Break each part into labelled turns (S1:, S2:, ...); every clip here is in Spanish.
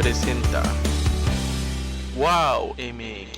S1: presenta wowmx.tv.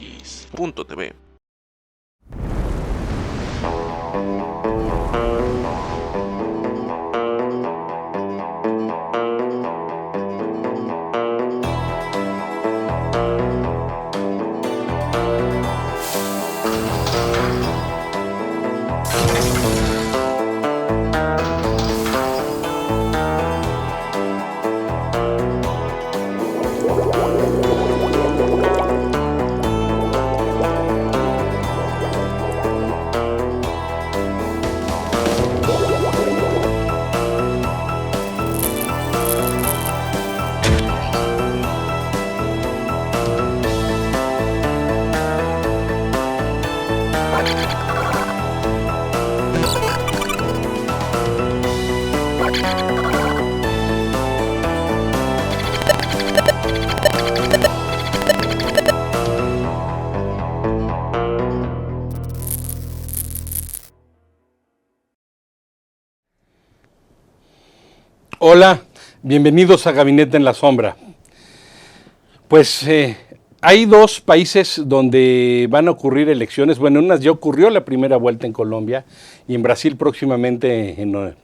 S2: Hola, bienvenidos a Gabinete en la Sombra. Pues hay dos países donde van a ocurrir elecciones. Bueno, en unas ya ocurrió la primera vuelta en Colombia y en Brasil próximamente,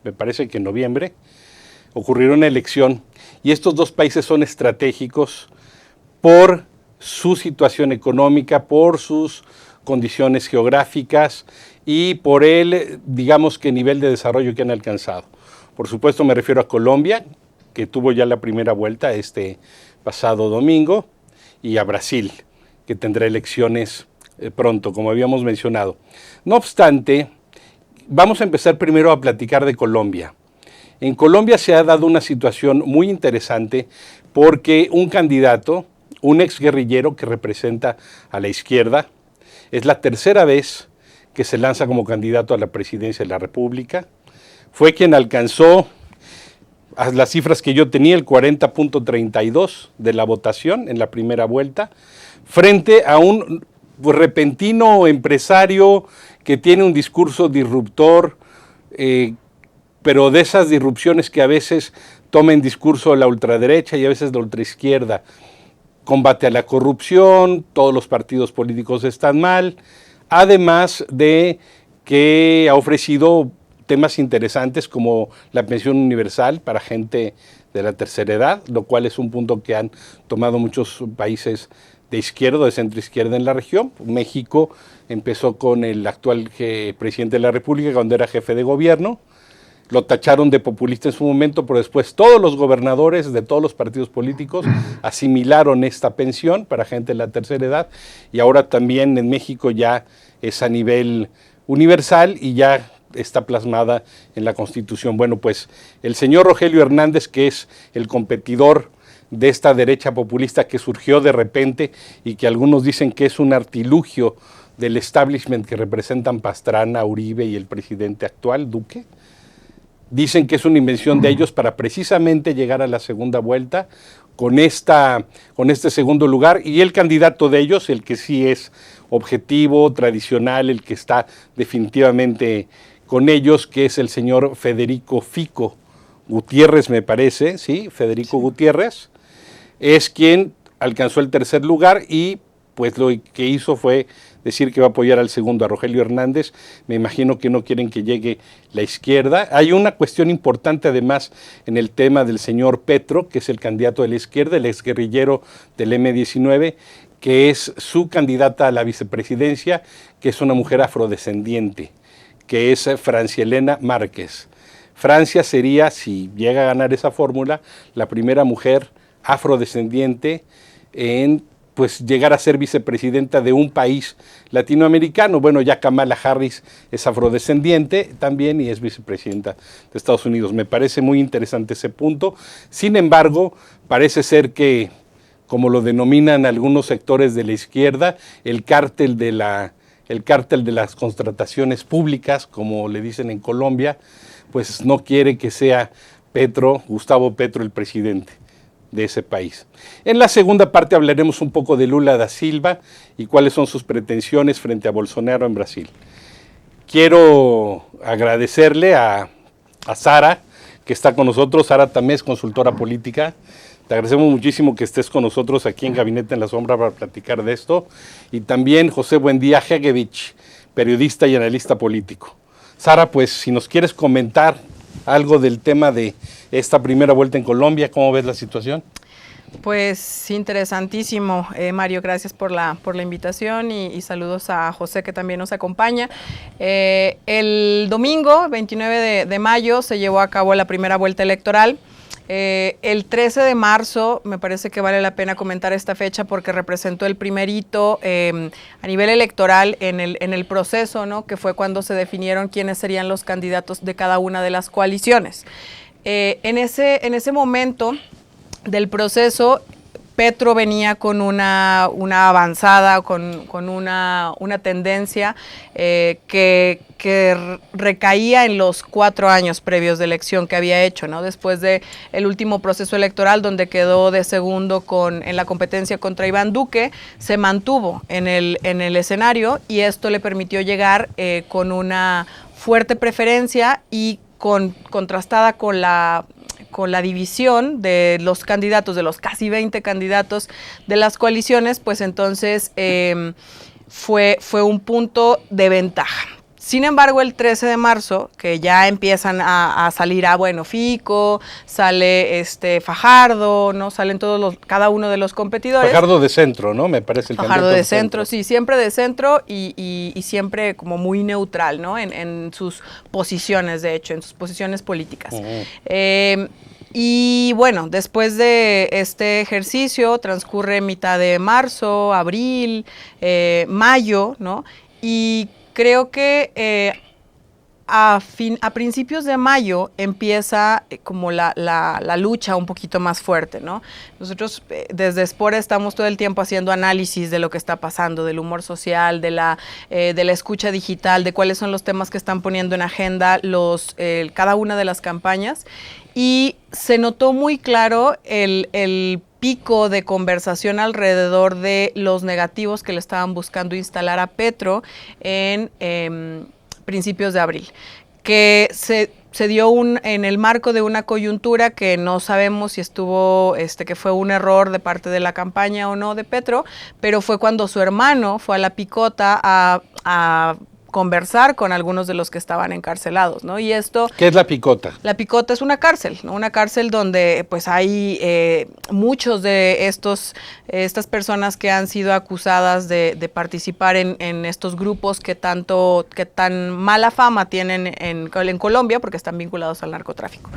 S2: me parece que en noviembre, ocurrirá una elección. Y estos dos países son estratégicos por su situación económica, por sus condiciones geográficas y por el, digamos que nivel de desarrollo que han alcanzado. Por supuesto me refiero a Colombia, que tuvo ya la primera vuelta este pasado domingo, y a Brasil, que tendrá elecciones pronto, como habíamos mencionado. No obstante, vamos a empezar primero a platicar de Colombia. En Colombia se ha dado una situación muy interesante porque un candidato, un exguerrillero que representa a la izquierda, es la tercera vez que se lanza como candidato a la presidencia de la República. Fue quien alcanzó, a las cifras que yo tenía, el 40.32 de la votación en la primera vuelta, frente a un repentino empresario que tiene un discurso disruptor, pero de esas disrupciones que a veces toma en discurso la ultraderecha y a veces la ultraizquierda. Combate a la corrupción, todos los partidos políticos están mal, además de que ha ofrecido temas interesantes como la pensión universal para gente de la tercera edad, lo cual es un punto que han tomado muchos países de izquierda, de centro izquierda en la región. México empezó con el actual presidente de la República cuando era jefe de gobierno. Lo tacharon de populista en su momento, pero después todos los gobernadores de todos los partidos políticos asimilaron esta pensión para gente de la tercera edad y ahora también en México ya es a nivel universal y ya está plasmada en la Constitución. Bueno, pues el señor Rogelio Hernández, que es el competidor de esta derecha populista que surgió de repente y que algunos dicen que es un artilugio del establishment que representan Pastrana, Uribe y el presidente actual, Duque, dicen que es una invención de ellos para precisamente llegar a la segunda vuelta con este segundo lugar, y el candidato de ellos, el que sí es objetivo, tradicional, el que está definitivamente con ellos, que es el señor Federico Fico Gutiérrez, me parece, ¿sí? Federico sí. Gutiérrez, es quien alcanzó el tercer lugar y pues lo que hizo fue decir que va a apoyar al segundo, a Rogelio Hernández. Me imagino que no quieren que llegue la izquierda. Hay una cuestión importante además en el tema del señor Petro, que es el candidato de la izquierda, el exguerrillero del M-19, que es su candidata a la vicepresidencia, que es una mujer afrodescendiente, que es Francia Elena Márquez. Francia sería, si llega a ganar esa fórmula, la primera mujer afrodescendiente en pues llegar a ser vicepresidenta de un país latinoamericano. Bueno, ya Kamala Harris es afrodescendiente también y es vicepresidenta de Estados Unidos. Me parece muy interesante ese punto. Sin embargo, parece ser que, como lo denominan algunos sectores de la izquierda, el cártel de las contrataciones públicas, como le dicen en Colombia, pues no quiere que sea Gustavo Petro, el presidente de ese país. En la segunda parte hablaremos un poco de Lula da Silva y cuáles son sus pretensiones frente a Bolsonaro en Brasil. Quiero agradecerle a Sara, que está con nosotros. Sara Tamés, consultora política Te agradecemos muchísimo que estés con nosotros aquí en Gabinete en la Sombra para platicar de esto. Y también José Buendía Hegevich, periodista y analista político. Sara, pues si nos quieres comentar algo del tema de esta primera vuelta en Colombia, ¿cómo ves la situación?
S3: Pues interesantísimo, Mario, gracias por la invitación y saludos a José que también nos acompaña. El domingo 29 de mayo se llevó a cabo la primera vuelta electoral. El 13 de marzo me parece que vale la pena comentar esta fecha porque representó el primer hito a nivel electoral en el proceso, ¿no? Que fue cuando se definieron quiénes serían los candidatos de cada una de las coaliciones. En ese momento del proceso, Petro venía con una avanzada, con una tendencia que recaía en los 4 años previos de elección que había hecho, ¿no? Después de el último proceso electoral donde quedó de segundo en la competencia contra Iván Duque, se mantuvo en el escenario y esto le permitió llegar con una fuerte preferencia y contrastada con la división de los candidatos, de los casi 20 candidatos de las coaliciones, pues entonces fue un punto de ventaja. Sin embargo, el 13 de marzo, que ya empiezan a salir Fico, sale Fajardo, ¿no? Salen cada uno de los competidores.
S2: Fajardo de centro, ¿no? Me parece el
S3: Fajardo de centro, sí, siempre de centro y siempre como muy neutral, ¿no? En sus posiciones, de hecho, en sus posiciones políticas. Y bueno, después de este ejercicio transcurre mitad de marzo, abril, mayo, ¿no? Y creo que a principios de mayo empieza como la lucha un poquito más fuerte, ¿no? Nosotros desde Espora estamos todo el tiempo haciendo análisis de lo que está pasando, del humor social, de la escucha digital, de cuáles son los temas que están poniendo en agenda cada una de las campañas. Y se notó muy claro el pico de conversación alrededor de los negativos que le estaban buscando instalar a Petro en principios de abril, que se dio en el marco de una coyuntura que no sabemos si que fue un error de parte de la campaña o no de Petro, pero fue cuando su hermano fue a la Picota a conversar con algunos de los que estaban encarcelados, ¿no? Y esto...
S2: ¿Qué es la Picota?
S3: La Picota es una cárcel, ¿no? Una cárcel donde pues hay muchos de estas personas que han sido acusadas de participar en estos grupos que tan mala fama tienen en Colombia porque están vinculados al narcotráfico.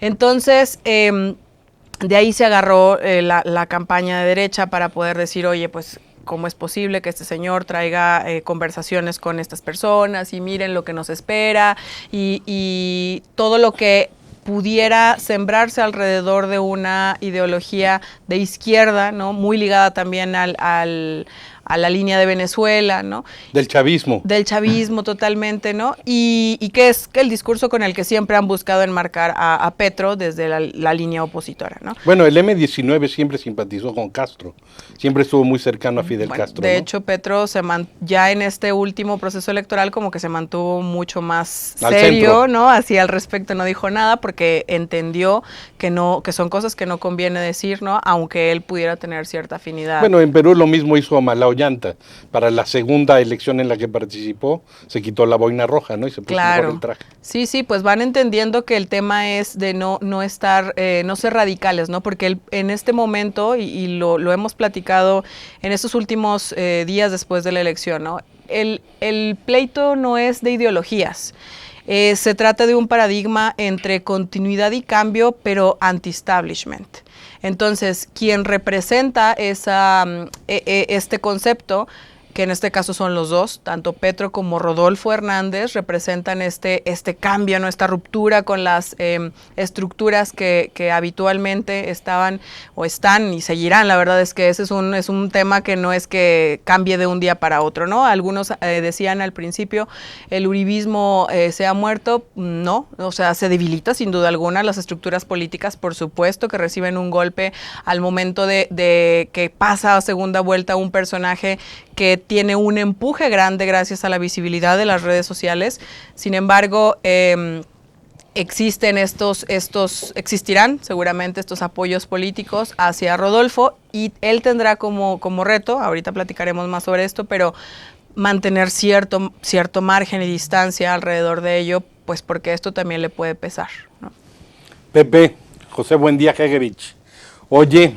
S3: Entonces, de ahí se agarró la campaña de derecha para poder decir, oye, pues cómo es posible que este señor traiga conversaciones con estas personas y miren lo que nos espera y todo lo que pudiera sembrarse alrededor de una ideología de izquierda, ¿no? Muy ligada también a la línea de Venezuela, ¿no?
S2: Del chavismo.
S3: Del chavismo totalmente, ¿no? Y que es el discurso con el que siempre han buscado enmarcar a Petro desde la línea opositora, ¿no?
S2: Bueno, el M-19 siempre simpatizó con Castro, siempre estuvo muy cercano a Fidel Castro,
S3: de
S2: ¿no?
S3: hecho, Petro ya en este último proceso electoral como que se mantuvo mucho más serio, ¿no? Así al respecto no dijo nada porque entendió que son cosas que no conviene decir, ¿no? Aunque él pudiera tener cierta afinidad.
S2: Bueno, en Perú lo mismo hizo Amalao Llanta. Para la segunda elección en la que participó, se quitó la boina roja, ¿no? Y se puso mejor el traje.
S3: Sí, pues van entendiendo que el tema es de no ser radicales, ¿no? Porque en este momento, y lo hemos platicado en estos últimos días después de la elección, ¿no? El pleito no es de ideologías. Se trata de un paradigma entre continuidad y cambio, pero anti-establishment. Entonces, quien representa este concepto, que en este caso son los dos, tanto Petro como Rodolfo Hernández, representan este cambio, ¿no? Esta ruptura con las estructuras que habitualmente estaban o están y seguirán. La verdad es que ese es un tema que no es que cambie de un día para otro, ¿no? Algunos decían al principio, el uribismo se ha muerto. No, o sea, se debilita sin duda alguna. Las estructuras políticas, por supuesto, que reciben un golpe al momento de que pasa a segunda vuelta un personaje que tiene un empuje grande gracias a la visibilidad de las redes sociales. Sin embargo, existirán seguramente estos apoyos políticos hacia Rodolfo, y él tendrá como reto, ahorita platicaremos más sobre esto, pero mantener cierto margen y distancia alrededor de ello, pues porque esto también le puede pesar, ¿no?
S2: Pepe, José Buendía Hegerich. Oye,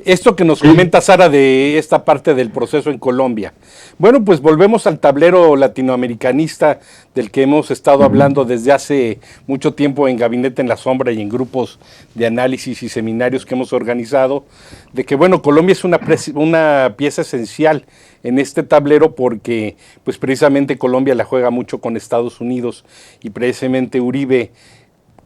S2: esto que nos comenta Sara de esta parte del proceso en Colombia. Bueno, pues volvemos al tablero latinoamericanista del que hemos estado hablando desde hace mucho tiempo en Gabinete en la Sombra y en grupos de análisis y seminarios que hemos organizado, de que, bueno, Colombia es una pieza esencial en este tablero porque, pues precisamente Colombia la juega mucho con Estados Unidos y precisamente Uribe.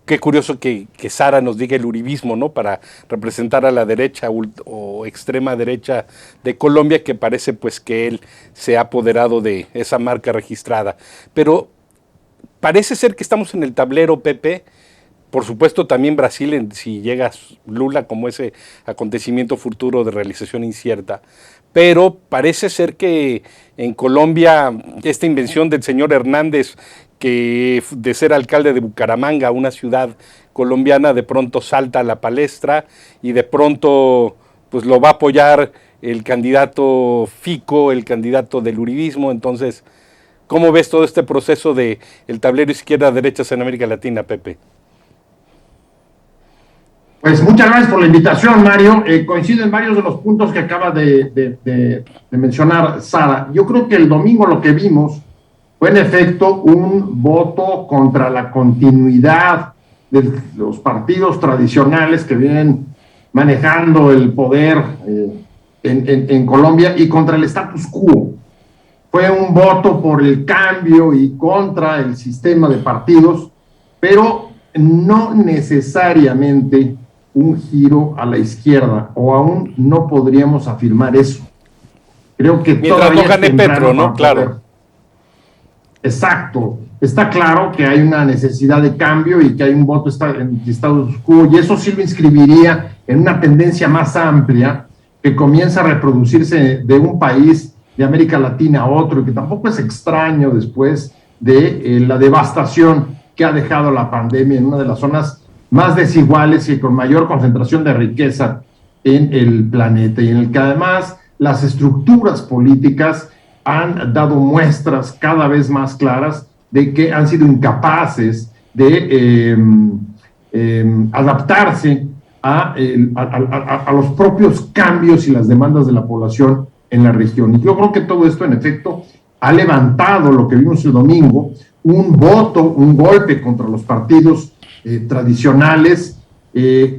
S2: Qué curioso que Sara nos diga el uribismo, ¿no? Para representar a la derecha o extrema derecha de Colombia, que parece pues que él se ha apoderado de esa marca registrada. Pero parece ser que estamos en el tablero, Pepe. Por supuesto también Brasil, si llega Lula como ese acontecimiento futuro de realización incierta. Pero parece ser que en Colombia esta invención del señor Hernández, que de ser alcalde de Bucaramanga, una ciudad colombiana, de pronto salta a la palestra y de pronto pues lo va a apoyar el candidato Fico, el candidato del uribismo. Entonces, ¿cómo ves todo este proceso de el tablero izquierda-derecha en América Latina, Pepe?
S4: Pues muchas gracias por la invitación, Mario. Coincido en varios de los puntos que acaba de mencionar Sara. Yo creo que el domingo lo que vimos fue en efecto un voto contra la continuidad de los partidos tradicionales que vienen manejando el poder en Colombia y contra el status quo. Fue un voto por el cambio y contra el sistema de partidos, pero no necesariamente un giro a la izquierda, o aún no podríamos afirmar eso. Creo que
S2: mientras no gane Petro, ¿no? Claro.
S4: Exacto. Está claro que hay una necesidad de cambio y que hay un voto en status quo, y eso sí lo inscribiría en una tendencia más amplia que comienza a reproducirse de un país de América Latina a otro, y que tampoco es extraño después de la devastación que ha dejado la pandemia en una de las zonas más desiguales y con mayor concentración de riqueza en el planeta, y en el que además las estructuras políticas han dado muestras cada vez más claras de que han sido incapaces de adaptarse a los propios cambios y las demandas de la población en la región. Y yo creo que todo esto, en efecto, ha levantado lo que vimos el domingo, un golpe contra los partidos tradicionales.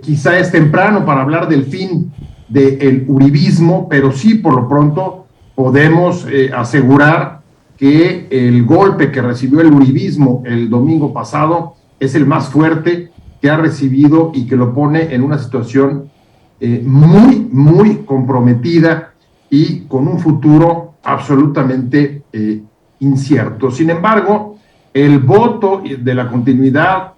S4: Quizá es temprano para hablar del fin del uribismo, pero sí, por lo pronto, podemos asegurar que el golpe que recibió el uribismo el domingo pasado es el más fuerte que ha recibido y que lo pone en una situación muy, muy comprometida y con un futuro absolutamente incierto. Sin embargo, el voto de la continuidad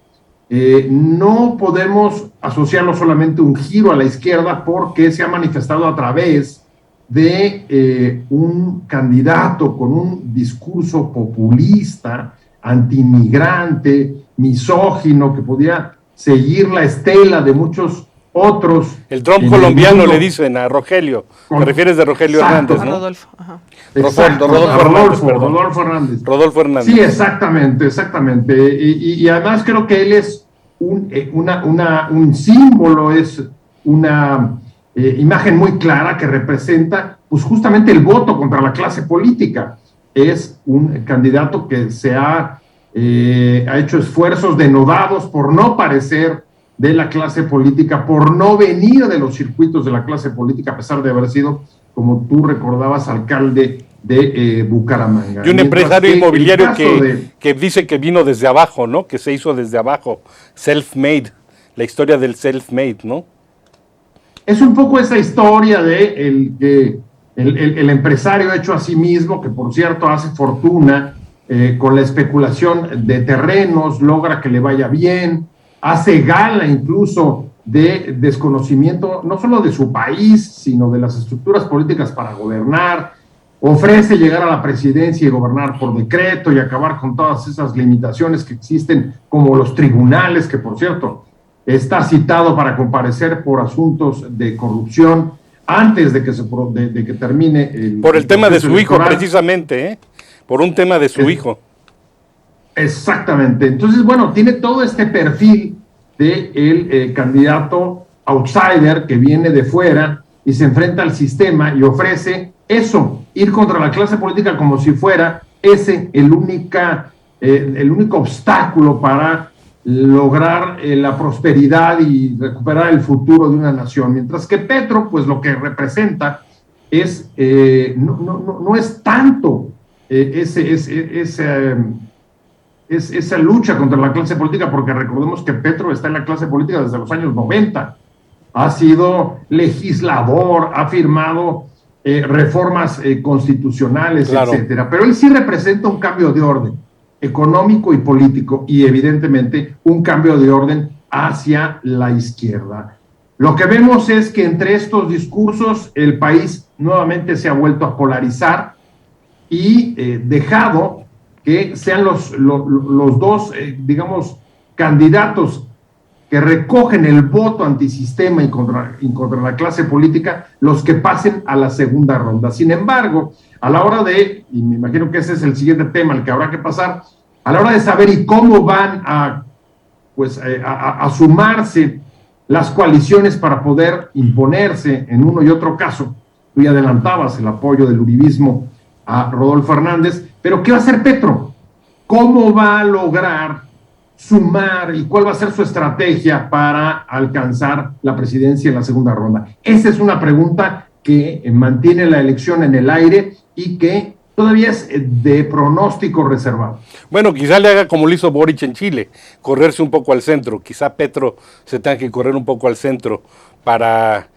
S4: no podemos asociarlo solamente a un giro a la izquierda, porque se ha manifestado a través de un candidato con un discurso populista, antiinmigrante, misógino, que podía seguir la estela de muchos otros.
S2: El Trump colombiano le dicen a Rogelio. ¿Te refieres de Rogelio Hernández, no?
S3: Rodolfo. Ajá.
S4: Rodolfo Hernández.
S2: Rodolfo Hernández.
S4: Sí, exactamente. Y además creo que él es un símbolo, es una imagen muy clara que representa pues justamente el voto contra la clase política. Es un candidato que se ha hecho esfuerzos denodados por no parecer de la clase política, por no venir de los circuitos de la clase política, a pesar de haber sido, como tú recordabas, alcalde de Bucaramanga.
S2: Y un empresario inmobiliario que dice que vino desde abajo, ¿no? Que se hizo desde abajo, self-made, la historia del self-made, ¿no?
S4: Es un poco esa historia de el empresario hecho a sí mismo, que por cierto hace fortuna con la especulación de terrenos, logra que le vaya bien, hace gala incluso de desconocimiento no solo de su país, sino de las estructuras políticas para gobernar, ofrece llegar a la presidencia y gobernar por decreto y acabar con todas esas limitaciones que existen, como los tribunales, que por cierto está citado para comparecer por asuntos de corrupción antes de que termine
S2: por el tema de
S4: proceso
S2: su hijo,
S4: electoral.
S2: precisamente, por un tema de su hijo.
S4: Exactamente. Entonces, bueno, tiene todo este perfil de el candidato outsider que viene de fuera y se enfrenta al sistema y ofrece eso, ir contra la clase política como si fuera ese el único obstáculo para lograr la prosperidad y recuperar el futuro de una nación. Mientras que Petro, pues lo que representa es, no es tanto esa lucha contra la clase política, porque recordemos que Petro está en la clase política desde los años 90, ha sido legislador, ha firmado reformas constitucionales,
S2: claro,
S4: etcétera, pero él sí representa un cambio de orden económico y político y evidentemente un cambio de orden hacia la izquierda. Lo que vemos es que entre estos discursos el país nuevamente se ha vuelto a polarizar y dejado que sean los dos, digamos, candidatos que recogen el voto antisistema y contra la clase política, los que pasen a la segunda ronda. Sin embargo, a la hora de, y me imagino que ese es el siguiente tema al que habrá que pasar, a la hora de saber y cómo van a sumarse las coaliciones para poder imponerse en uno y otro caso, tú ya adelantabas el apoyo del uribismo a Rodolfo Hernández, pero ¿qué va a hacer Petro? ¿Cómo va a lograr sumar y cuál va a ser su estrategia para alcanzar la presidencia en la segunda ronda? Esa es una pregunta que mantiene la elección en el aire y que todavía es de pronóstico reservado.
S2: Bueno, quizá le haga como lo hizo Boric en Chile, correrse un poco al centro. Quizá Petro se tenga que correr un poco al centro para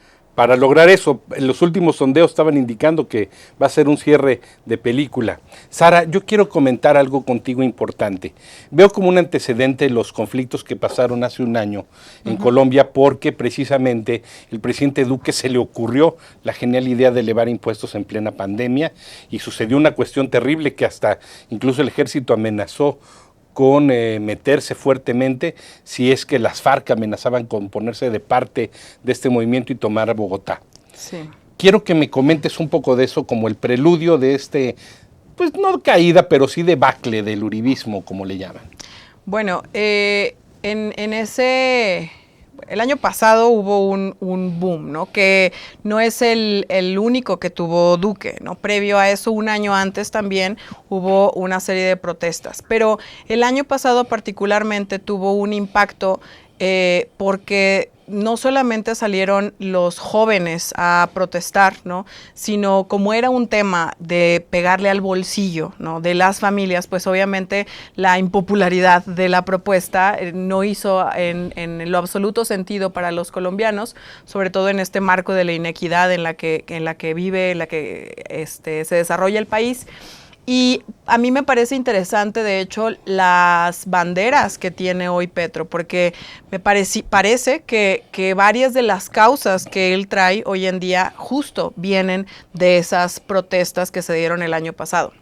S2: lograr eso. En los últimos sondeos estaban indicando que va a ser un cierre de película. Sara, yo quiero comentar algo contigo importante. Veo como un antecedente los conflictos que pasaron hace un año en Colombia, porque precisamente el presidente Duque se le ocurrió la genial idea de elevar impuestos en plena pandemia y sucedió una cuestión terrible que hasta incluso el ejército amenazó con meterse fuertemente si es que las FARC amenazaban con ponerse de parte de este movimiento y tomar Bogotá.
S3: Sí.
S2: Quiero que me comentes un poco de eso como el preludio de este, pues no caída, pero sí debacle del uribismo, como le llaman.
S3: Bueno, el año pasado hubo un boom, ¿no? Que no es el único que tuvo Duque, ¿no? Previo a eso, un año antes también hubo una serie de protestas. Pero el año pasado particularmente tuvo un impacto porque no solamente salieron los jóvenes a protestar, ¿no? Sino como era un tema de pegarle al bolsillo, ¿no? De las familias, pues obviamente la impopularidad de la propuesta no hizo en lo absoluto sentido para los colombianos, sobre todo en este marco de la inequidad en la que vive, en la que se desarrolla el país. Y a mí me parece interesante, de hecho, las banderas que tiene hoy Petro, porque me parece que varias de las causas que él trae hoy en día justo vienen de esas protestas que se dieron el año pasado.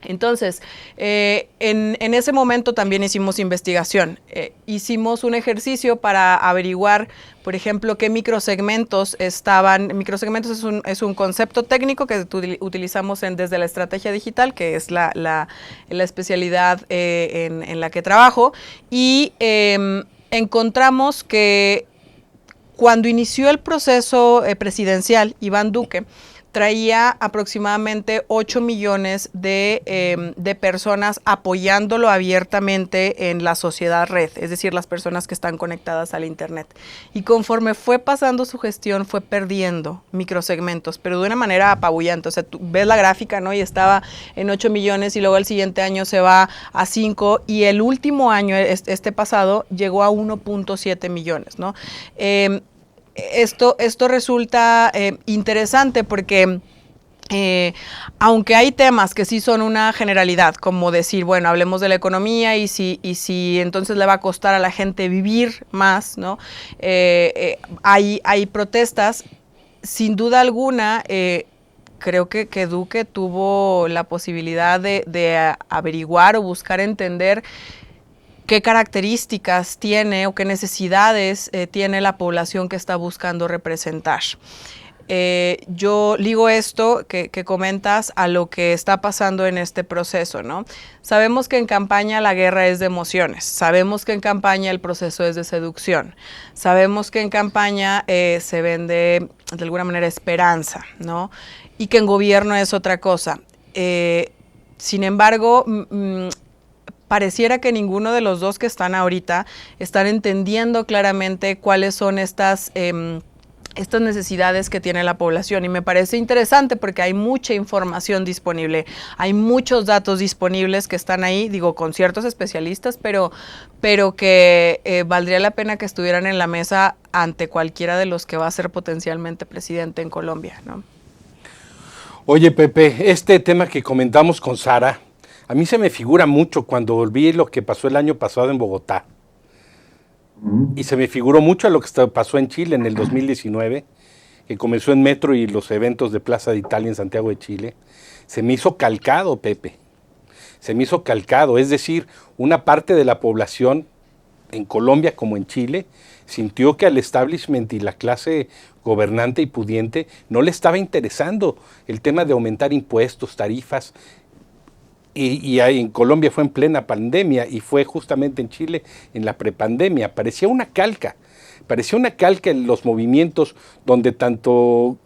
S3: Entonces, en ese momento también hicimos investigación. Hicimos un ejercicio para averiguar, por ejemplo, qué microsegmentos estaban. Microsegmentos es un concepto técnico que utilizamos desde la estrategia digital, que es la especialidad en la que trabajo. Y encontramos que cuando inició el proceso presidencial, Iván Duque traía aproximadamente 8 millones de personas apoyándolo abiertamente en la sociedad red, es decir, las personas que están conectadas al internet. Y conforme fue pasando su gestión, fue perdiendo microsegmentos, pero de una manera apabullante. O sea, tú ves la gráfica, ¿no? Y estaba en 8 millones y luego el siguiente año se va a 5 y el último año, este pasado, llegó a 1.7 millones, ¿no? Esto resulta interesante porque aunque hay temas que sí son una generalidad, como decir, bueno, hablemos de la economía y si entonces le va a costar a la gente vivir más, ¿no? Hay protestas, sin duda alguna, creo que Duque tuvo la posibilidad de averiguar o buscar entender qué características tiene o qué necesidades tiene la población que está buscando representar. Yo ligo esto que comentas a lo que está pasando en este proceso, ¿no? Sabemos que en campaña la guerra es de emociones, sabemos que en campaña el proceso es de seducción, sabemos que en campaña se vende de alguna manera esperanza, ¿no? Y que en gobierno es otra cosa. Sin embargo, pareciera que ninguno de los dos que están ahorita están entendiendo claramente cuáles son estas necesidades que tiene la población, y me parece interesante porque hay mucha información disponible, hay muchos datos disponibles que están ahí, digo, con ciertos especialistas, pero que valdría la pena que estuvieran en la mesa ante cualquiera de los que va a ser potencialmente presidente en Colombia, ¿no?
S2: Oye, Pepe, este tema que comentamos con Sara, a mí se me figura mucho cuando vi lo que pasó el año pasado en Bogotá. Y se me figuró mucho a lo que pasó en Chile en el 2019, que comenzó en Metro y los eventos de Plaza de Italia en Santiago de Chile. Se me hizo calcado, Pepe. Se me hizo calcado. Es decir, una parte de la población en Colombia como en Chile sintió que al establishment y la clase gobernante y pudiente no le estaba interesando el tema de aumentar impuestos, tarifas. Y en Colombia fue en plena pandemia y fue justamente en Chile en la prepandemia. Parecía una calca en los movimientos donde tanto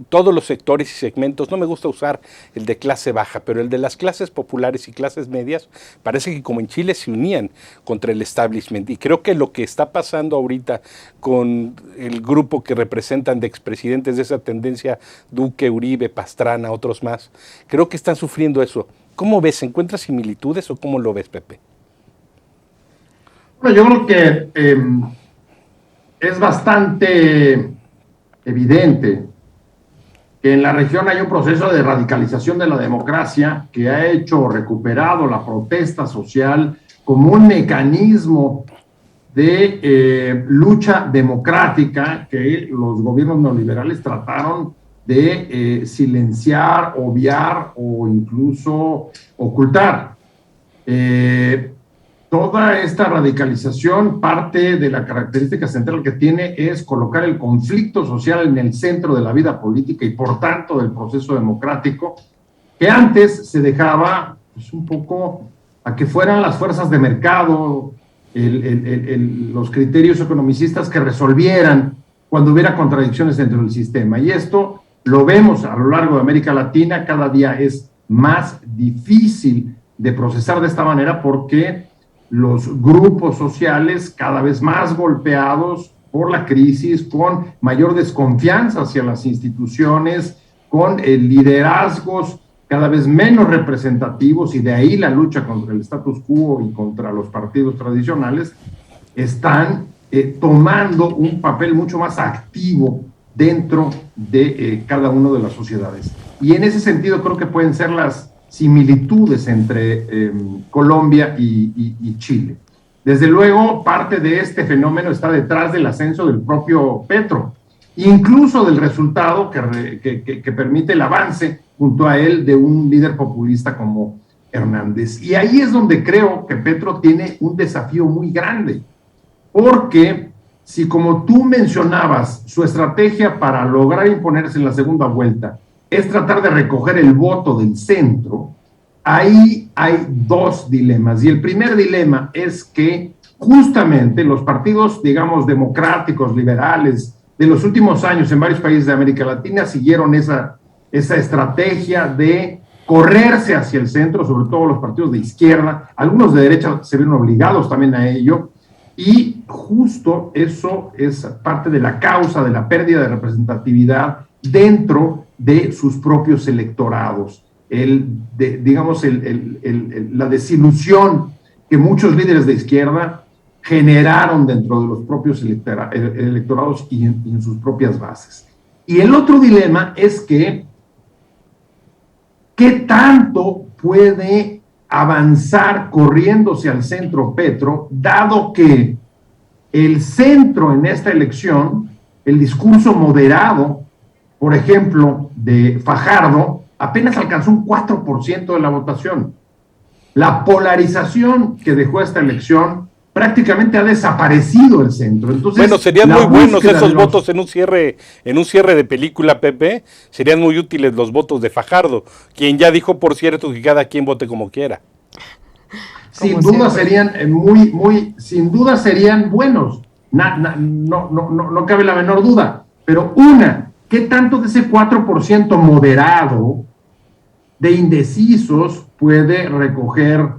S2: todos los sectores y segmentos, no me gusta usar el de clase baja, pero el de las clases populares y clases medias, parece que como en Chile se unían contra el establishment. Y creo que lo que está pasando ahorita con el grupo que representan de expresidentes de esa tendencia, Duque, Uribe, Pastrana, otros más, creo que están sufriendo eso. ¿Cómo ves? ¿Encuentras similitudes o cómo lo ves, Pepe?
S4: Bueno, yo creo que es bastante evidente que en la región hay un proceso de radicalización de la democracia que ha recuperado la protesta social como un mecanismo de lucha democrática que los gobiernos neoliberales trataron de silenciar, obviar o incluso ocultar. Toda esta radicalización, parte de la característica central que tiene es colocar el conflicto social en el centro de la vida política y por tanto del proceso democrático, que antes se dejaba pues, un poco a que fueran las fuerzas de mercado, los criterios economicistas que resolvieran cuando hubiera contradicciones dentro del sistema. Y esto lo vemos a lo largo de América Latina, cada día es más difícil de procesar de esta manera porque los grupos sociales cada vez más golpeados por la crisis, con mayor desconfianza hacia las instituciones, con liderazgos cada vez menos representativos, y de ahí la lucha contra el status quo y contra los partidos tradicionales, están tomando un papel mucho más activo dentro de cada una de las sociedades. Y en ese sentido creo que pueden ser las similitudes entre Colombia y Chile. Desde luego, parte de este fenómeno está detrás del ascenso del propio Petro, incluso del resultado que permite el avance junto a él de un líder populista como Hernández. Y ahí es donde creo que Petro tiene un desafío muy grande, porque si, como tú mencionabas, su estrategia para lograr imponerse en la segunda vuelta es tratar de recoger el voto del centro, ahí hay dos dilemas. Y el primer dilema es que justamente los partidos, digamos, democráticos, liberales, de los últimos años en varios países de América Latina siguieron esa estrategia de correrse hacia el centro, sobre todo los partidos de izquierda. Algunos de derecha se vieron obligados también a ello, y justo eso es parte de la causa de la pérdida de representatividad dentro de sus propios electorados. La desilusión que muchos líderes de izquierda generaron dentro de los propios electorados y en sus propias bases. Y el otro dilema es que ¿qué tanto puede avanzar corriéndose al centro Petro, dado que el centro en esta elección, el discurso moderado, por ejemplo, de Fajardo, apenas alcanzó un 4% de la votación. La polarización que dejó esta elección prácticamente ha desaparecido el centro. Entonces,
S2: bueno, serían muy buenos esos votos en un cierre de película, Pepe. Serían muy útiles los votos de Fajardo, quien ya dijo, por cierto, que cada quien vote como quiera.
S4: Sin duda serían sin duda serían buenos. No cabe la menor duda. Pero ¿qué tanto de ese 4% moderado de indecisos puede recoger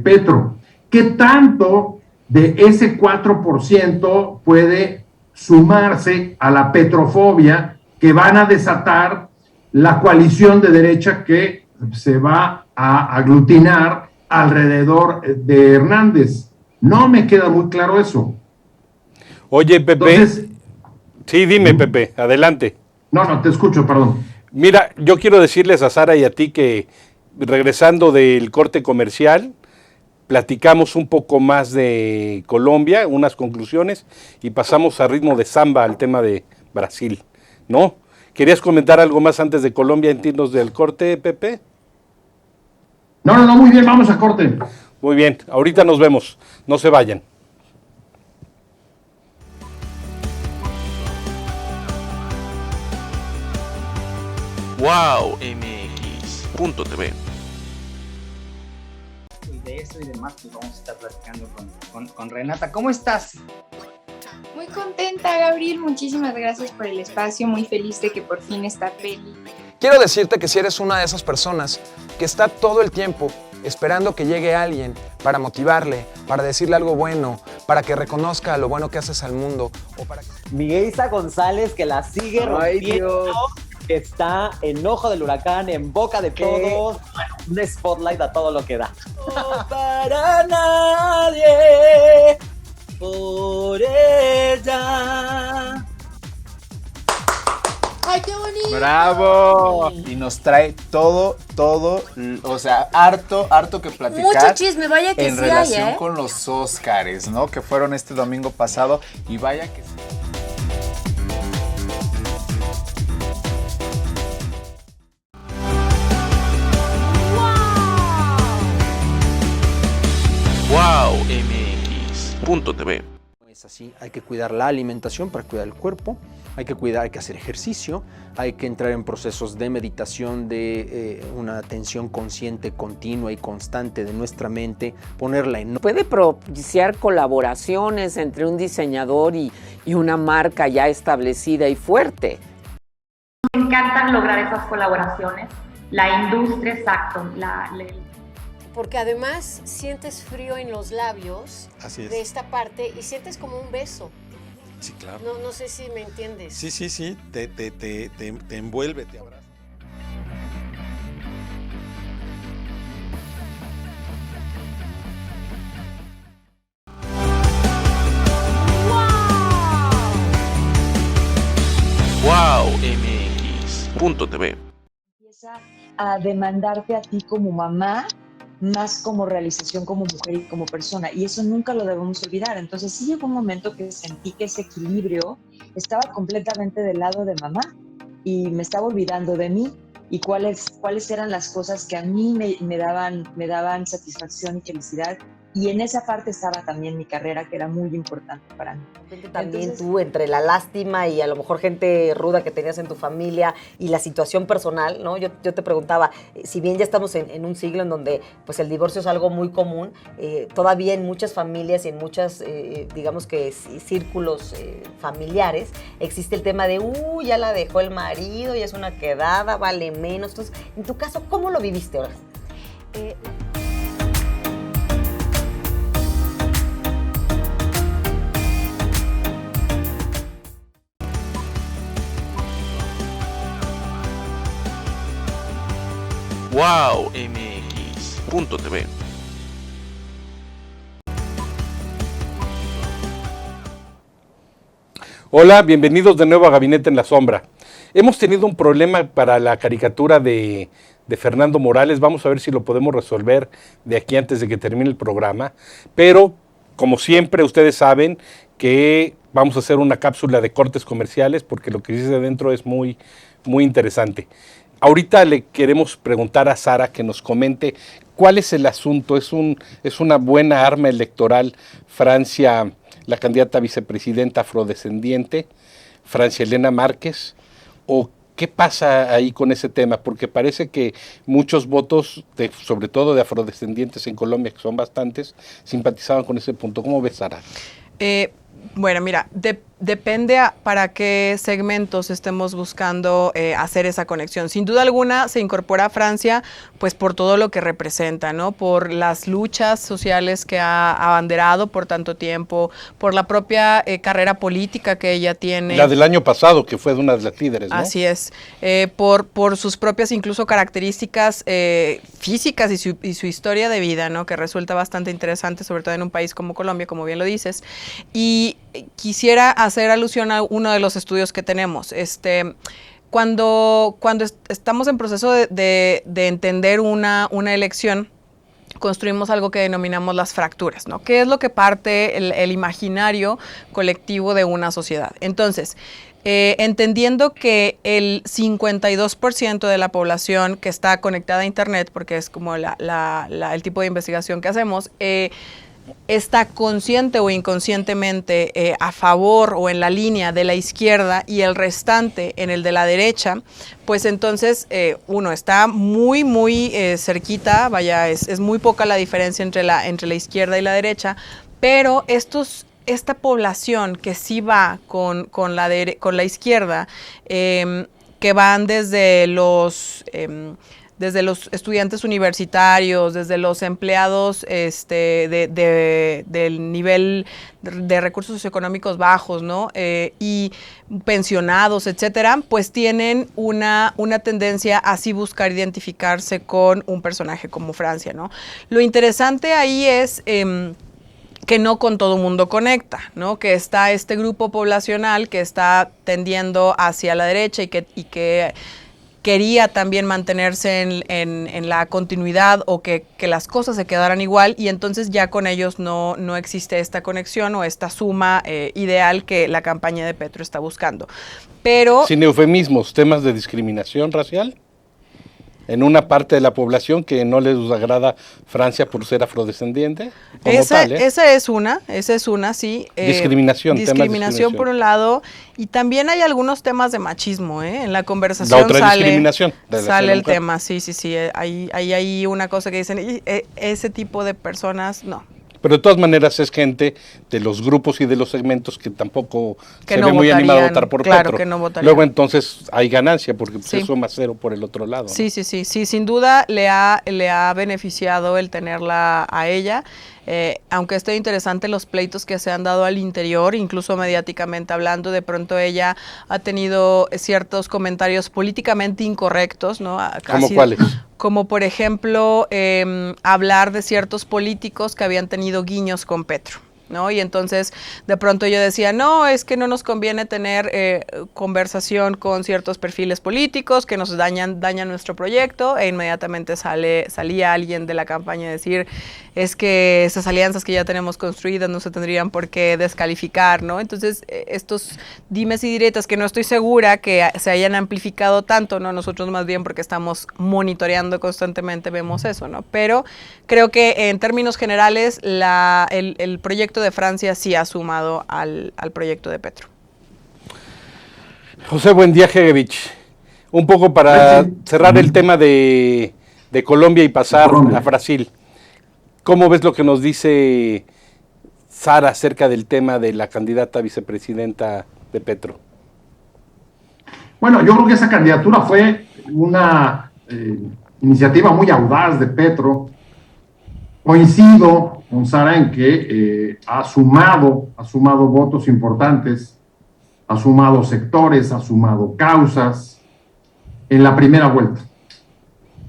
S4: Petro? ¿Qué tanto de ese 4% puede sumarse a la petrofobia que van a desatar la coalición de derecha que se va a aglutinar alrededor de Hernández? No me queda muy claro eso.
S2: Oye, Pepe.
S4: Entonces,
S2: sí, dime, Pepe, adelante.
S4: No, te escucho, perdón.
S2: Mira, yo quiero decirles a Sara y a ti que regresando del corte comercial, platicamos un poco más de Colombia, unas conclusiones, y pasamos a ritmo de samba al tema de Brasil, ¿no? ¿Querías comentar algo más antes de Colombia en términos del corte, Pepe?
S4: No, muy bien, vamos a corte.
S2: Muy bien, ahorita nos vemos, no se vayan.
S1: wowmx.tv.
S5: Y de eso y demás, pues vamos a estar platicando con Renata. ¿Cómo estás?
S6: Muy contenta, Gabriel. Muchísimas gracias por el espacio. Muy feliz de que por fin esta peli.
S7: Quiero decirte que si eres una de esas personas que está todo el tiempo esperando que llegue alguien para motivarle, para decirle algo bueno, para que reconozca lo bueno que haces al mundo, o para que...
S8: Miguelisa González, que la sigue rompiendo, que está en ojo del huracán, en boca de todos. Bueno, un spotlight a todo lo que da. No para nadie, por ella.
S9: ¡Ay, qué bonito!
S10: ¡Bravo! Y nos trae todo, o sea, harto que platicar.
S9: Mucho chisme, vaya que
S10: en
S9: sí
S10: relación
S9: hay,
S10: con los Óscares, ¿no? Que fueron este domingo pasado, y vaya que sí.
S1: wowmx.tv.
S11: Es así, hay que cuidar la alimentación para cuidar el cuerpo, hay que hacer ejercicio, hay que entrar en procesos de meditación, de una atención consciente, continua y constante de nuestra mente, ponerla en...
S12: Puede propiciar colaboraciones entre un diseñador y una marca ya establecida y fuerte.
S13: Me encantan lograr esas colaboraciones, la industria, exacto,
S9: porque además sientes frío en los labios.
S14: Así es.
S9: De esta parte y sientes como un beso.
S14: Sí, claro.
S9: No sé si me entiendes.
S14: Sí, te envuelve, te abraza.
S1: wowmx.tv.
S15: Empieza a demandarte a ti como mamá, más como realización como mujer y como persona, y eso nunca lo debemos olvidar. Entonces sí llegó un momento que sentí que ese equilibrio estaba completamente del lado de mamá y me estaba olvidando de mí y cuáles eran las cosas que a mí me daban satisfacción y felicidad, y en esa parte estaba también mi carrera, que era muy importante para mí.
S16: También entonces, tú, entre la lástima y a lo mejor gente ruda que tenías en tu familia y la situación personal, ¿no? Yo te preguntaba, si bien ya estamos en un siglo en donde pues el divorcio es algo muy común, todavía en muchas familias y en muchas, digamos que círculos familiares, existe el tema de, ya la dejó el marido, ya es una quedada, vale menos. Entonces, en tu caso, ¿cómo lo viviste ahora?
S1: wowmx.tv.
S2: Hola, bienvenidos de nuevo a Gabinete en la Sombra. Hemos tenido un problema para la caricatura de Fernando Morales. Vamos a ver si lo podemos resolver de aquí antes de que termine el programa. Pero, como siempre, ustedes saben que vamos a hacer una cápsula de cortes comerciales porque lo que dice adentro es muy, muy interesante. Ahorita le queremos preguntar a Sara que nos comente cuál es el asunto. ¿Es una buena arma electoral Francia, la candidata a vicepresidenta afrodescendiente, Francia Elena Márquez? ¿O qué pasa ahí con ese tema? Porque parece que muchos votos, sobre todo de afrodescendientes en Colombia, que son bastantes, simpatizaban con ese punto. ¿Cómo ves, Sara?
S3: Bueno, mira, depende para qué segmentos estemos buscando hacer esa conexión. Sin duda alguna se incorpora a Francia pues por todo lo que representa, ¿no? Por las luchas sociales que ha abanderado por tanto tiempo, por la propia carrera política que ella tiene.
S2: La del año pasado, que fue de una de las líderes, ¿no?
S3: Así es, por sus propias incluso características físicas y su historia de vida, ¿no? Que resulta bastante interesante, sobre todo en un país como Colombia, como bien lo dices. Y quisiera hacer alusión a uno de los estudios que tenemos. Cuando estamos en proceso de entender una elección, construimos algo que denominamos las fracturas, ¿no? ¿Qué es lo que parte el imaginario colectivo de una sociedad? Entonces, entendiendo que el 52% de la población que está conectada a Internet, porque es como el tipo de investigación que hacemos, está consciente o inconscientemente a favor o en la línea de la izquierda y el restante en el de la derecha, pues entonces uno está muy, muy cerquita, vaya, es muy poca la diferencia entre la izquierda y la derecha, pero esta población que sí va con la izquierda, que van desde los estudiantes universitarios, desde los empleados del nivel de recursos socioeconómicos bajos, ¿no? Y pensionados, etcétera, pues tienen una tendencia a sí buscar identificarse con un personaje como Francia, ¿no? Lo interesante ahí es que no con todo mundo conecta, ¿no? Que está este grupo poblacional que está tendiendo hacia la derecha y que quería también mantenerse en la continuidad o que las cosas se quedaran igual, y entonces ya con ellos no existe esta conexión o esta suma ideal que la campaña de Petro está buscando. Pero
S2: sin eufemismos, temas de discriminación racial en una parte de la población que no les agrada Francia por ser afrodescendiente.
S3: Esa es una, sí. Discriminación por un lado, y también hay algunos temas de machismo, en la conversación
S2: la otra discriminación
S3: sale el tema, sí, hay una cosa que dicen, ese tipo de personas, no.
S2: Pero de todas maneras es gente de los grupos y de los segmentos que tampoco se ve muy animado a votar por Petro.
S3: Que no votarían.
S2: Luego entonces hay ganancia porque sí, eso más cero por el otro lado, ¿no?
S3: Sí, sin duda le ha beneficiado el tenerla a ella. Aunque esté interesante los pleitos que se han dado al interior, incluso mediáticamente hablando, de pronto ella ha tenido ciertos comentarios políticamente incorrectos, ¿no?
S2: ¿Cómo cuáles?
S3: Como por ejemplo hablar de ciertos políticos que habían tenido guiños con Petro, ¿no? Y entonces de pronto yo decía, no, es que no nos conviene tener conversación con ciertos perfiles políticos que nos dañan nuestro proyecto, e inmediatamente salía alguien de la campaña a decir, es que esas alianzas que ya tenemos construidas no se tendrían por qué descalificar, ¿no? Entonces estos dimes y diretas que no estoy segura que se hayan amplificado tanto, ¿no? Nosotros más bien porque estamos monitoreando constantemente vemos eso, ¿no? Pero creo que en términos generales el proyecto de Francia sí ha sumado al proyecto de Petro.
S2: José Buendía-Hegevich, un poco para cerrar el tema de Colombia y pasar a Brasil. ¿Cómo ves lo que nos dice Sara acerca del tema de la candidata a vicepresidenta de Petro?
S4: Bueno, yo creo que esa candidatura fue una iniciativa muy audaz de Petro. Coincido con Sara en que ha sumado votos importantes, ha sumado sectores, ha sumado causas en la primera vuelta.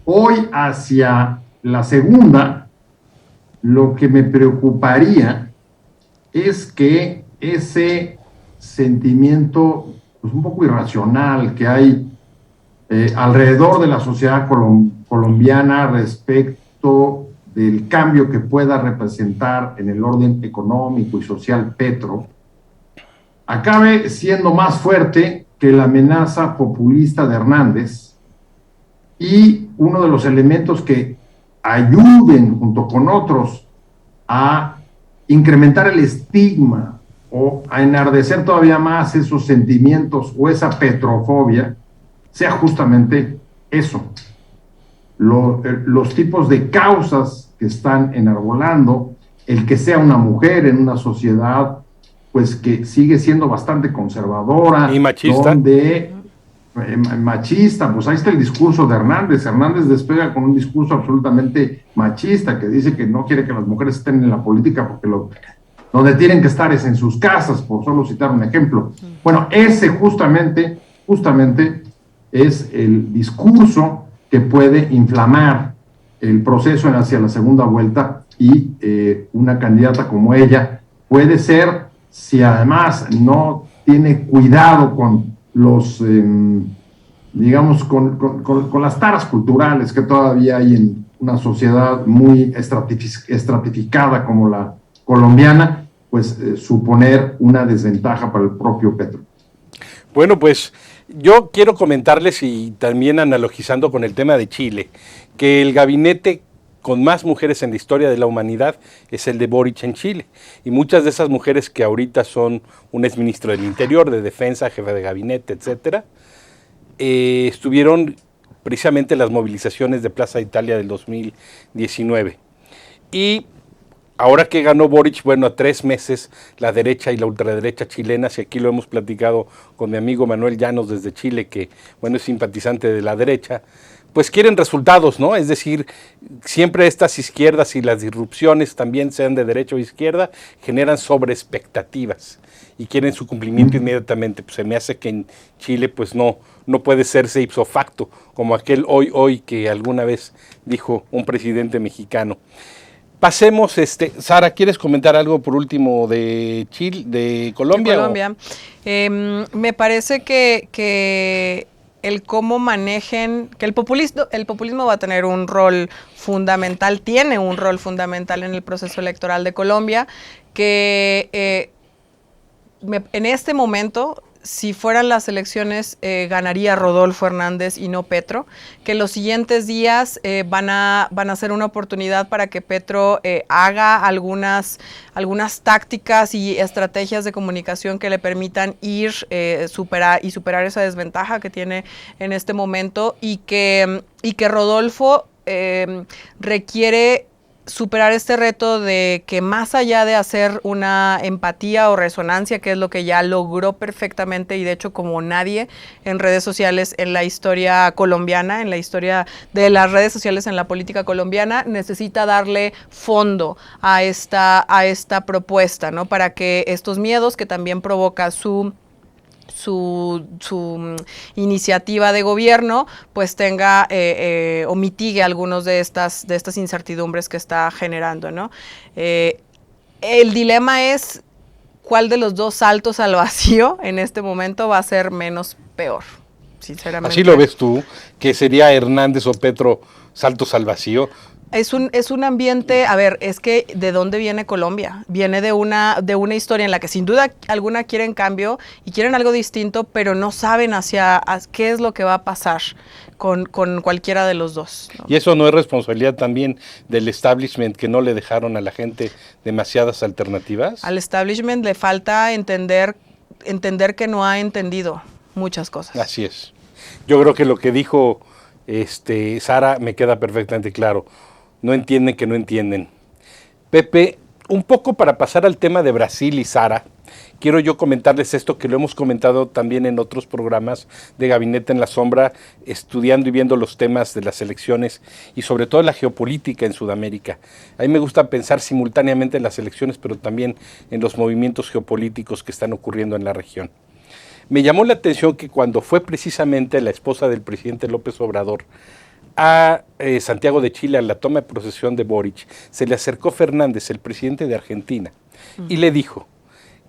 S4: Hoy, hacia la segunda, lo que me preocuparía es que ese sentimiento pues, un poco irracional que hay alrededor de la sociedad colombiana respecto del cambio que pueda representar en el orden económico y social Petro, acabe siendo más fuerte que la amenaza populista de Hernández, y uno de los elementos que ayuden junto con otros a incrementar el estigma o a enardecer todavía más esos sentimientos o esa petrofobia, sea justamente eso, los tipos de causas que están enarbolando, el que sea una mujer en una sociedad pues que sigue siendo bastante conservadora
S2: y machista,
S4: machista. Pues ahí está el discurso de Hernández. Hernández despega con un discurso absolutamente machista, que dice que no quiere que las mujeres estén en la política porque donde tienen que estar es en sus casas, por solo citar un ejemplo. Bueno, ese justamente es el discurso que puede inflamar el proceso hacia la segunda vuelta, y una candidata como ella puede ser, si además no tiene cuidado con los, digamos, con las taras culturales que todavía hay en una sociedad muy estratificada como la colombiana, pues suponer una desventaja para el propio Petro.
S2: Bueno, pues yo quiero comentarles, y también analogizando con el tema de Chile, que el gabinete con más mujeres en la historia de la humanidad es el de Boric en Chile. Y muchas de esas mujeres que ahorita son un exministro del Interior, de Defensa, jefe de gabinete, etcétera, estuvieron precisamente en las movilizaciones de Plaza Italia del 2019. Y ahora que ganó Boric, bueno, a 3 meses, la derecha y la ultraderecha chilena, si aquí lo hemos platicado con mi amigo Manuel Llanos desde Chile, que, bueno, es simpatizante de la derecha, pues quieren resultados, ¿no? Es decir, siempre estas izquierdas y las disrupciones, también sean de derecha o izquierda, generan sobreexpectativas y quieren su cumplimiento inmediatamente. Pues se me hace que en Chile pues no puede serse ipso facto, como aquel hoy que alguna vez dijo un presidente mexicano. Pasemos, Sara, ¿quieres comentar algo por último de Chile, de Colombia?
S3: De Colombia. Me parece que el cómo manejen, que el populismo va a tener un rol fundamental, tiene un rol fundamental en el proceso electoral de Colombia, que en este momento, si fueran las elecciones, ganaría Rodolfo Hernández y no Petro, que los siguientes días van a ser una oportunidad para que Petro haga algunas tácticas y estrategias de comunicación que le permitan superar esa desventaja que tiene en este momento, y que Rodolfo requiere superar este reto de que, más allá de hacer una empatía o resonancia, que es lo que ya logró perfectamente y de hecho como nadie en redes sociales en la historia colombiana, en la historia de las redes sociales en la política colombiana, necesita darle fondo a esta propuesta, ¿no? Para que estos miedos que también provoca su iniciativa de gobierno, pues tenga o mitigue algunos de estas incertidumbres que está generando, ¿no? El dilema es cuál de los dos saltos al vacío en este momento va a ser menos peor, sinceramente.
S2: ¿Así lo ves tú? ¿Que sería Hernández o Petro saltos al vacío?
S3: Es un ambiente, a ver, es que ¿de dónde viene Colombia? Viene de una historia en la que sin duda alguna quieren cambio y quieren algo distinto, pero no saben hacia qué es lo que va a pasar con cualquiera de los dos, ¿no?
S2: Y eso no es responsabilidad también del establishment, que no le dejaron a la gente demasiadas alternativas.
S3: Al establishment le falta entender que no ha entendido muchas cosas.
S2: Así es. Yo creo que lo que dijo Sara me queda perfectamente claro. No entienden que no entienden. Pepe, un poco para pasar al tema de Brasil y Sara, quiero yo comentarles esto que lo hemos comentado también en otros programas de Gabinete en la Sombra, estudiando y viendo los temas de las elecciones y sobre todo la geopolítica en Sudamérica. A mí me gusta pensar simultáneamente en las elecciones, pero también en los movimientos geopolíticos que están ocurriendo en la región. Me llamó la atención que cuando fue precisamente la esposa del presidente López Obrador a Santiago de Chile a la toma de posesión de Boric, se le acercó Fernández, el presidente de Argentina, y le dijo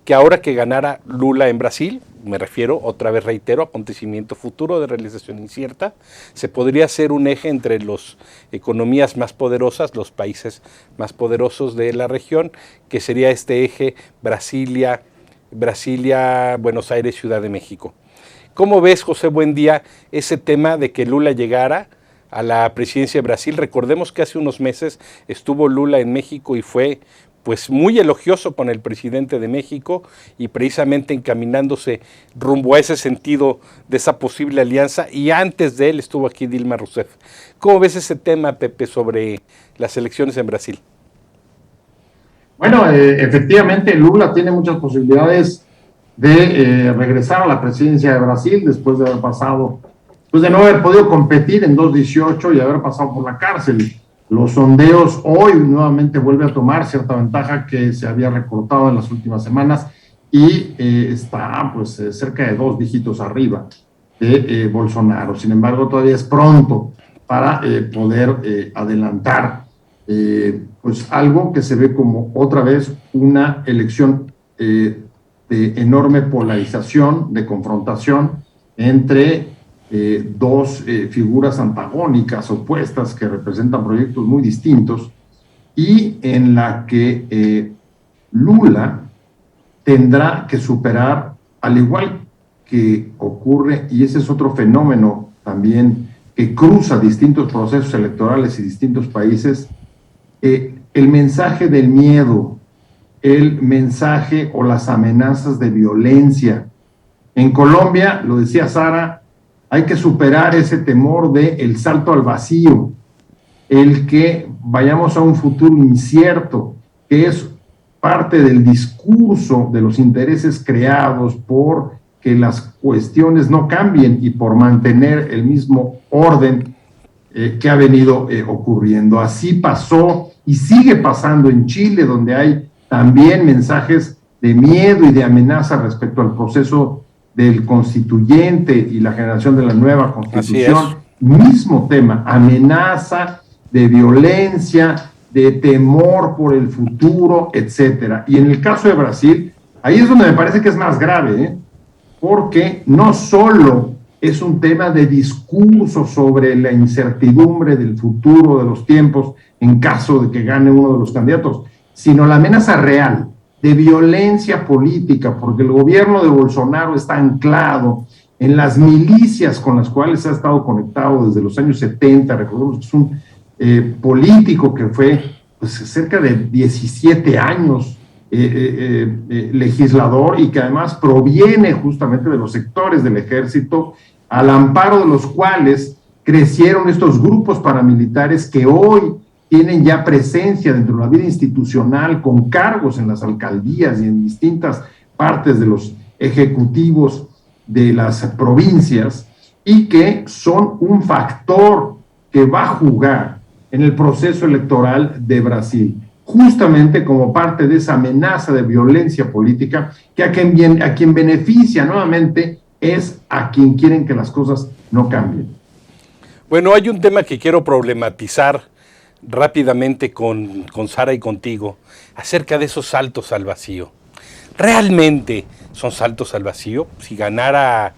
S2: que ahora que ganara Lula en Brasil, me refiero, otra vez reitero, acontecimiento futuro de realización incierta, se podría hacer un eje entre las economías más poderosas, los países más poderosos de la región, que sería este eje Brasilia, Brasilia, Buenos Aires, Ciudad de México. ¿Cómo ves, José Buendía, ese tema de que Lula llegara a la presidencia de Brasil? Recordemos que hace unos meses estuvo Lula en México y fue pues muy elogioso con el presidente de México y precisamente encaminándose rumbo a ese sentido de esa posible alianza, y antes de él estuvo aquí Dilma Rousseff. ¿Cómo ves ese tema, Pepe, sobre las elecciones en Brasil?
S4: Bueno, efectivamente Lula tiene muchas posibilidades de regresar a la presidencia de Brasil después de haber pasado, pues de no haber podido competir en 2018 y haber pasado por la cárcel. Los sondeos hoy nuevamente vuelve a tomar cierta ventaja que se había recortado en las últimas semanas y está pues cerca de 2 dígitos arriba de Bolsonaro. Sin embargo, todavía es pronto para poder adelantar pues algo que se ve como otra vez una elección de enorme polarización, de confrontación entre dos figuras antagónicas, opuestas, que representan proyectos muy distintos, y en la que Lula tendrá que superar, al igual que ocurre, y ese es otro fenómeno también que cruza distintos procesos electorales y distintos países, el mensaje del miedo, el mensaje o las amenazas de violencia. En Colombia, lo decía Sara, hay que superar ese temor de el salto al vacío, el que vayamos a un futuro incierto, que es parte del discurso de los intereses creados por que las cuestiones no cambien y por mantener el mismo orden que ha venido ocurriendo. Así pasó y sigue pasando en Chile, donde hay también mensajes de miedo y de amenaza respecto al proceso del constituyente y la generación de la nueva constitución. Mismo tema, amenaza de violencia, de temor por el futuro, etcétera. Y en el caso de Brasil, ahí es donde me parece que es más grave, porque no solo es un tema de discurso sobre la incertidumbre del futuro de los tiempos en caso de que gane uno de los candidatos, sino la amenaza real de violencia política, porque el gobierno de Bolsonaro está anclado en las milicias con las cuales ha estado conectado desde los años 70. Recordemos que es un político que fue pues, cerca de 17 años legislador, y que además proviene justamente de los sectores del ejército, al amparo de los cuales crecieron estos grupos paramilitares que hoy tienen ya presencia dentro de la vida institucional, con cargos en las alcaldías y en distintas partes de los ejecutivos de las provincias, y que son un factor que va a jugar en el proceso electoral de Brasil, justamente como parte de esa amenaza de violencia política que a quien beneficia nuevamente es a quien quieren que las cosas no cambien.
S2: Bueno, hay un tema que quiero problematizar rápidamente con Sara y contigo, acerca de esos saltos al vacío. ¿Realmente son saltos al vacío? Si ganara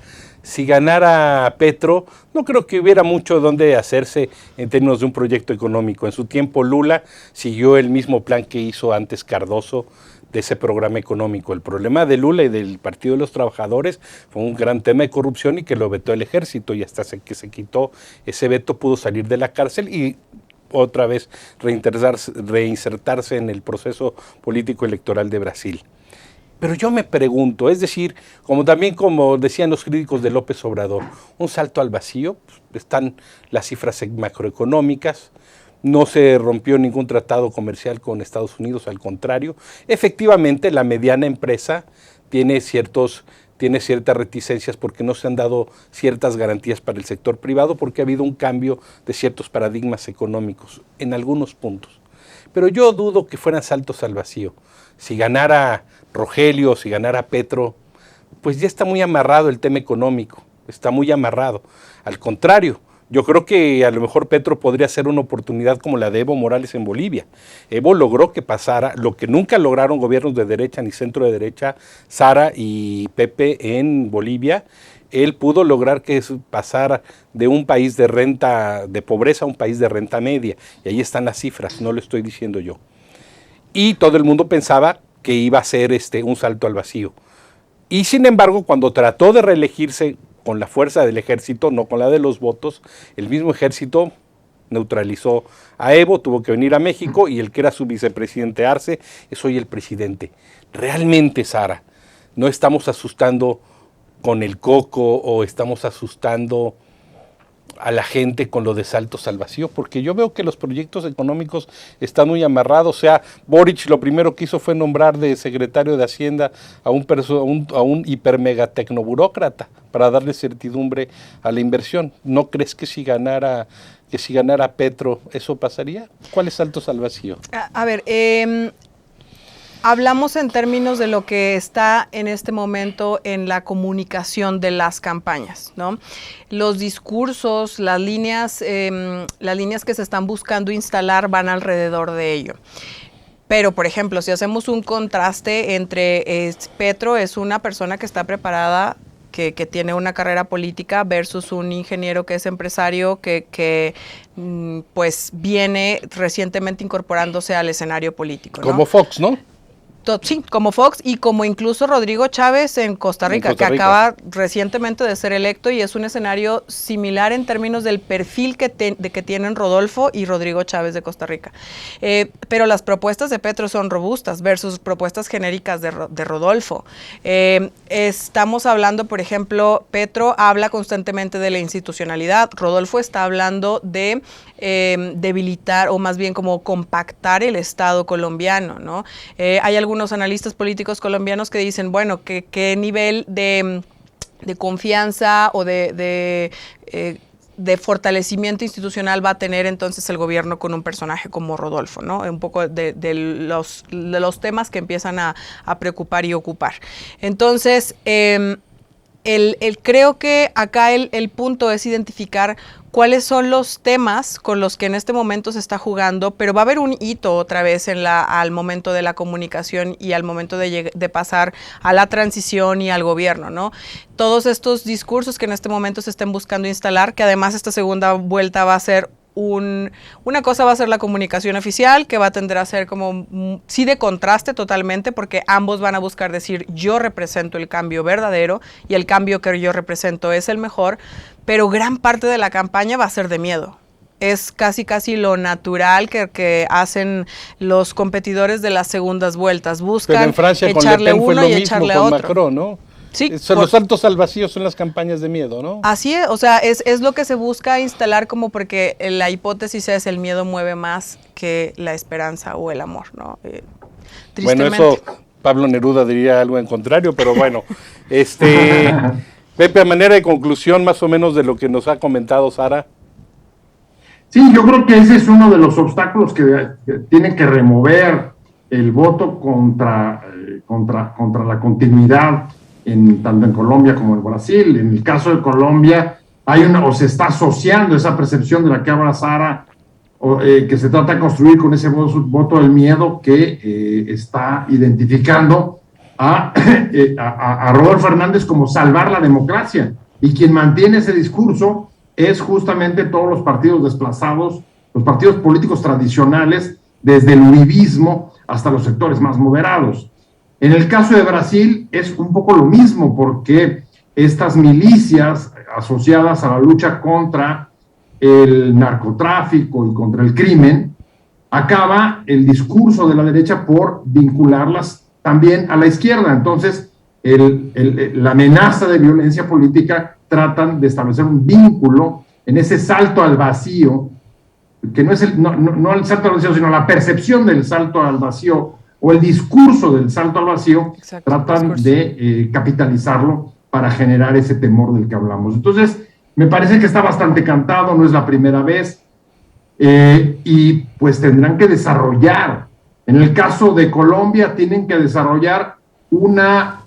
S2: Petro, no creo que hubiera mucho donde hacerse en términos de un proyecto económico. En su tiempo Lula siguió el mismo plan que hizo antes Cardoso de ese programa económico. El problema de Lula y del Partido de los Trabajadores fue un gran tema de corrupción y que lo vetó el ejército, y hasta que se quitó ese veto pudo salir de la cárcel y otra vez reinsertarse en el proceso político electoral de Brasil. Pero yo me pregunto, es decir, como decían los críticos de López Obrador, un salto al vacío, pues, están las cifras macroeconómicas, no se rompió ningún tratado comercial con Estados Unidos, al contrario. Efectivamente, la mediana empresa tiene ciertas reticencias porque no se han dado ciertas garantías para el sector privado, porque ha habido un cambio de ciertos paradigmas económicos en algunos puntos. Pero yo dudo que fueran saltos al vacío. Si ganara Rogelio, si ganara Petro, pues ya está muy amarrado el tema económico, está muy amarrado. Al contrario, yo creo que a lo mejor Petro podría ser una oportunidad como la de Evo Morales en Bolivia. Evo logró que pasara lo que nunca lograron gobiernos de derecha ni centro de derecha, Sara y Pepe, en Bolivia. Él pudo lograr que pasara de un país de pobreza a un país de renta media. Y ahí están las cifras, no lo estoy diciendo yo. Y todo el mundo pensaba que iba a ser un salto al vacío. Y sin embargo, cuando trató de reelegirse con la fuerza del ejército, no con la de los votos, el mismo ejército neutralizó a Evo, tuvo que venir a México y el que era su vicepresidente Arce es hoy el presidente. Realmente, Sara, no estamos asustando con el coco o estamos asustando a la gente con lo de saltos al vacío, porque yo veo que los proyectos económicos están muy amarrados. O sea, Boric lo primero que hizo fue nombrar de secretario de Hacienda a un hipermega tecnoburócrata para darle certidumbre a la inversión. ¿No crees que si ganara Petro eso pasaría? ¿Cuáles saltos al vacío?
S3: A ver, hablamos en términos de lo que está en este momento en la comunicación de las campañas, ¿no? Los discursos, las líneas que se están buscando instalar van alrededor de ello. Pero, por ejemplo, si hacemos un contraste entre Petro es una persona que está preparada, que tiene una carrera política versus un ingeniero que es empresario que pues viene recientemente incorporándose al escenario político, ¿no?
S2: Como Fox, ¿no?
S3: Sí, como Fox y como incluso Rodrigo Chávez en Costa Rica, que acaba recientemente de ser electo, y es un escenario similar en términos del perfil que tienen Rodolfo y Rodrigo Chávez de Costa Rica. Pero las propuestas de Petro son robustas versus propuestas genéricas de Rodolfo. Estamos hablando, por ejemplo, Petro habla constantemente de la institucionalidad, Rodolfo está hablando de debilitar o más bien como compactar el Estado colombiano, ¿no? Hay algunos analistas políticos colombianos que dicen, bueno, qué nivel de confianza o de fortalecimiento institucional va a tener entonces el gobierno con un personaje como Rodolfo, ¿no? Un poco de los temas que empiezan a preocupar y ocupar. Entonces, creo que acá el punto es identificar cuáles son los temas con los que en este momento se está jugando, pero va a haber un hito otra vez al momento de la comunicación y al momento de pasar a la transición y al gobierno, ¿no? Todos estos discursos que en este momento se estén buscando instalar, que además esta segunda vuelta va a ser una cosa va a ser la comunicación oficial, que va a tender a ser como, sí, de contraste totalmente, porque ambos van a buscar decir, yo represento el cambio verdadero y el cambio que yo represento es el mejor, pero gran parte de la campaña va a ser de miedo. Es casi lo natural que hacen los competidores de las segundas vueltas. Buscan
S2: pero en Francia,
S3: echarle uno y echarle a otro.
S2: Macron, ¿no?
S3: Sí,
S2: los saltos al vacío son las campañas de miedo, ¿no?
S3: Así es, o sea, es lo que se busca instalar, como porque la hipótesis es el miedo mueve más que la esperanza o el amor, ¿no?
S2: Bueno, eso Pablo Neruda diría algo en contrario, pero bueno, Pepe, a manera de conclusión más o menos de lo que nos ha comentado Sara.
S4: Sí, yo creo que ese es uno de los obstáculos que tiene que remover el voto contra la continuidad tanto en Colombia como en Brasil. En el caso de Colombia se está asociando esa percepción de la que habla Sara, que se trata de construir con ese voto del miedo que está identificando a Rodolfo Hernández como salvar la democracia, y quien mantiene ese discurso es justamente todos los partidos desplazados, los partidos políticos tradicionales, desde el uribismo hasta los sectores más moderados. En el caso de Brasil es un poco lo mismo, porque estas milicias asociadas a la lucha contra el narcotráfico y contra el crimen, acaba el discurso de la derecha por vincularlas también a la izquierda. Entonces, la amenaza de violencia política tratan de establecer un vínculo en ese salto al vacío, que no es no el salto al vacío, sino la percepción del salto al vacío o el discurso del salto al vacío. Exacto, tratan de capitalizarlo para generar ese temor del que hablamos. Entonces, me parece que está bastante cantado, no es la primera vez, y pues tendrán que desarrollar. En el caso de Colombia, tienen que desarrollar una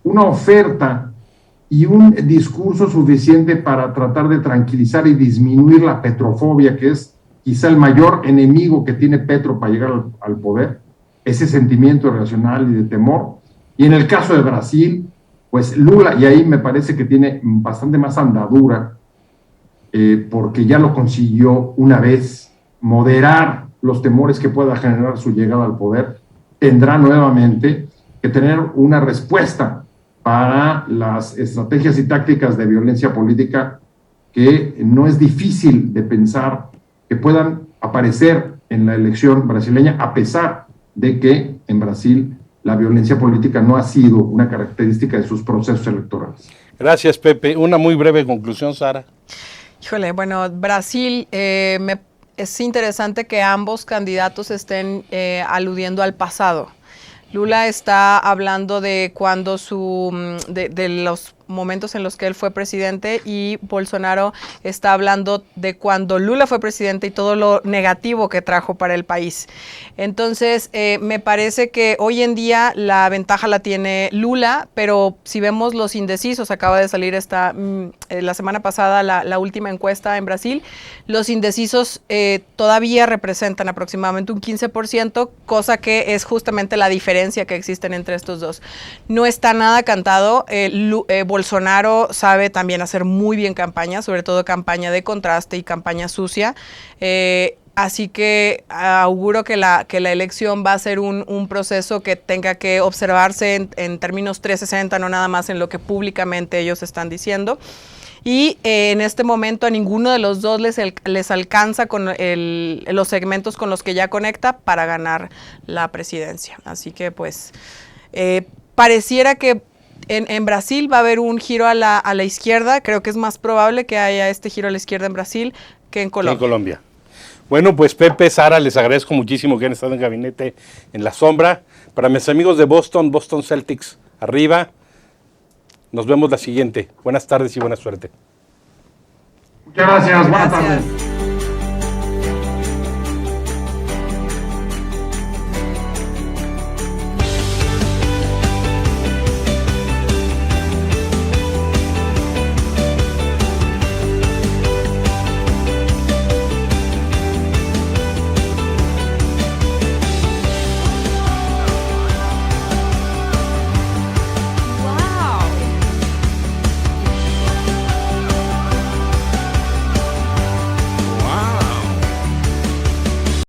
S4: oferta y un discurso suficiente para tratar de tranquilizar y disminuir la petrofobia, que es quizá el mayor enemigo que tiene Petro para llegar al poder, ese sentimiento irracional y de temor. Y en el caso de Brasil, pues Lula, y ahí me parece que tiene bastante más andadura, porque ya lo consiguió una vez, moderar los temores que pueda generar su llegada al poder, tendrá nuevamente, que tener una respuesta para las estrategias y tácticas de violencia política que no es difícil de pensar que puedan aparecer en la elección brasileña, a pesar de que en Brasil la violencia política no ha sido una característica de sus procesos electorales.
S2: Gracias, Pepe. Una muy breve conclusión, Sara.
S3: Híjole, bueno, Brasil, es interesante que ambos candidatos estén aludiendo al pasado. Lula está hablando de cuando de los momentos en los que él fue presidente, y Bolsonaro está hablando de cuando Lula fue presidente y todo lo negativo que trajo para el país. Entonces, me parece que hoy en día la ventaja la tiene Lula, pero si vemos los indecisos, acaba de salir la semana pasada la última encuesta en Brasil, los indecisos todavía representan aproximadamente un 15%, cosa que es justamente la diferencia que existen entre estos dos. No está nada cantado. Bolsonaro sabe también hacer muy bien campaña, sobre todo campaña de contraste y campaña sucia. Así que auguro que la elección va a ser un proceso que tenga que observarse en términos 360, no nada más en lo que públicamente ellos están diciendo. Y en este momento a ninguno de los dos les alcanza con los segmentos con los que ya conecta para ganar la presidencia. Así que pues pareciera que en Brasil va a haber un giro a la izquierda. Creo que es más probable que haya este giro a la izquierda en Brasil que en Colombia.
S2: Bueno, pues Pepe, Sara, les agradezco muchísimo que han estado en Gabinete en la Sombra. Para mis amigos de Boston Celtics, arriba. Nos vemos la siguiente. Buenas tardes y buena suerte.
S4: Muchas gracias. Buenas tardes.